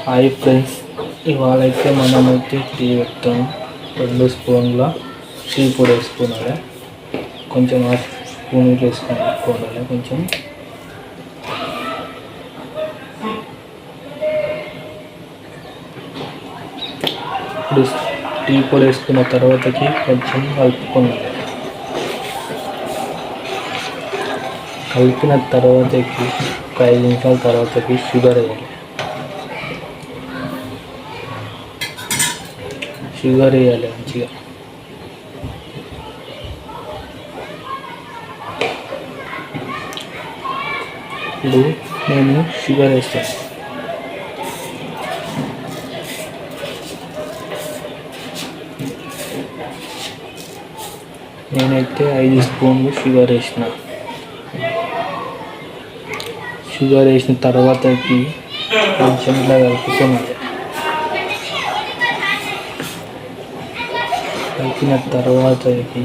Hi friends, ఇవాళైతే మనమైతే tea పెడతాము. 2 స్పూన్ల టీ పొడి వేసుకోవాలి. కొంచెం హాఫ్ స్పూన్ వేసుకోవాలి. కొంచెం ఇప్పుడు టీ పొడి వేసుకున్న తర్వాతకి కొంచెం కలుపుకోవాలి. కలిపిన తర్వాతకి ఒక 5 నిమిషాల తర్వాతకి షుగర్ వేయాలి. మంచిగా. ఇప్పుడు నేను షుగర్ వేస్తాను. నేనైతే 5 స్పూన్లు షుగర్ వేసిన. షుగర్ వేసిన తర్వాతకి కొంచెం ఇట్లా కలుపుకోవాలి. కలిపిన తర్వాతకి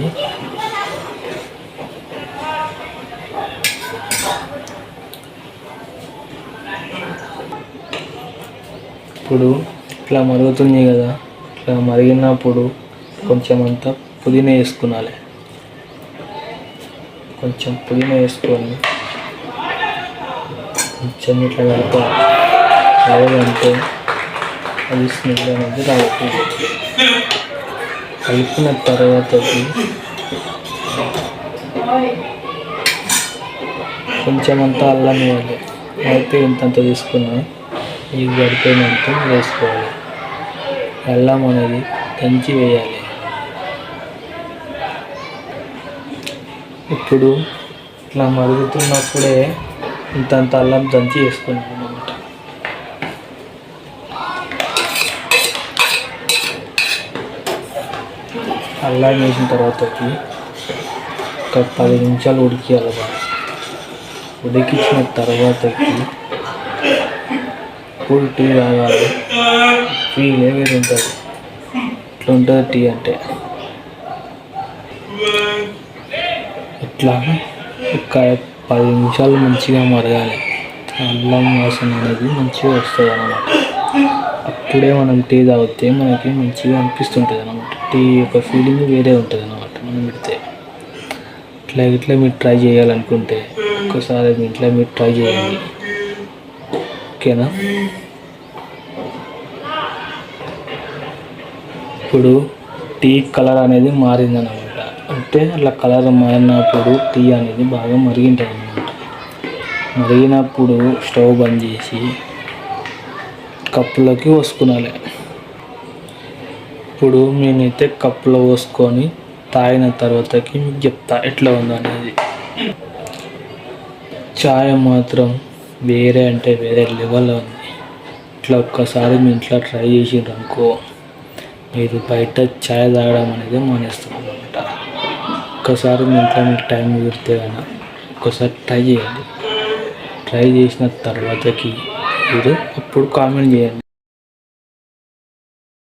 ఇప్పుడు ఇట్లా మరుగుతుంది కదా, ఇట్లా మరిగినప్పుడు కొంచెం అంతా పుదీనా వేసుకోవాలి. కొంచెం పుదీనా వేసుకొని కొంచెం ఇట్లా కలపాలి. లేదంటే అది స్మెల్ అనేది రావుతుంది. కలిపిన తర్వాతకి కొంచెం అంతా అల్లం వేయాలి. అయితే ఇంతంత తీసుకున్నా ఈ గడిపోయినంత వేసుకోవాలి. అల్లం అనేది దంచి వేయాలి. ఇప్పుడు ఇట్లా మరుగుతున్నప్పుడే ఇంతంత అల్లం దంచి వేసుకున్నాను అన్నమాట. అల్లం వేసిన తర్వాతకి ఒక 10 నిమిషాలు ఉడికియాలి. ఉడికించిన తర్వాతకి ఇప్పుడు టీ తాగాలి. ఫీలే వేరు ఉంటుంది. ఇట్లా ఉంటుంది టీ అంటే. ఇట్లా ఒక 10 నిమిషాలు మంచిగా మరగాలి. అల్లం వాసన అనేది మంచిగా వస్తుంది అన్నమాట. అప్పుడే మనం టీ తాగితే మనకి మంచిగా అనిపిస్తుంటుంది అన్నమాట. టీ యొక్క ఫీలింగ్ వేరే ఉంటుంది అన్నమాట మనం పెడితే. ఇట్లా మీరు ట్రై చేయాలనుకుంటే ఒక్కసారి మీ ఇంట్లో మీరు ట్రై చేయండి. ఓకేనా? ఇప్పుడు టీ కలర్ అనేది మారిందన్నమాట. అంటే అట్లా కలర్ మారినప్పుడు టీ అనేది బాగా మరిగింటుంది అన్నమాట. మరిగినప్పుడు స్టవ్ బంద్ చేసి కప్పులోకి పోసుకోవాలి. ఇప్పుడు నేనైతే కప్పులో పోసుకొని తాగిన తర్వాతకి మీకు చెప్తా ఎట్లా ఉందో అనేది. చాయ్ మాత్రం వేరే అంటే వేరే లెవెల్లో ఉంది. ఇట్లా ఒక్కసారి మీ ఇంట్లో ట్రై చేసిండ్రు అనుకో, మీరు బయట చాయ్ తాగడం అనేది మానేస్తారు అన్నమాట. ఒక్కసారి మీ ఇంట్లో మీకు టైం కుదిరితే కన్నా ఒక్కసారి ట్రై చేయండి. ట్రై చేసిన తర్వాతకి మీరు అప్పుడు కామెంట్ చేయండి.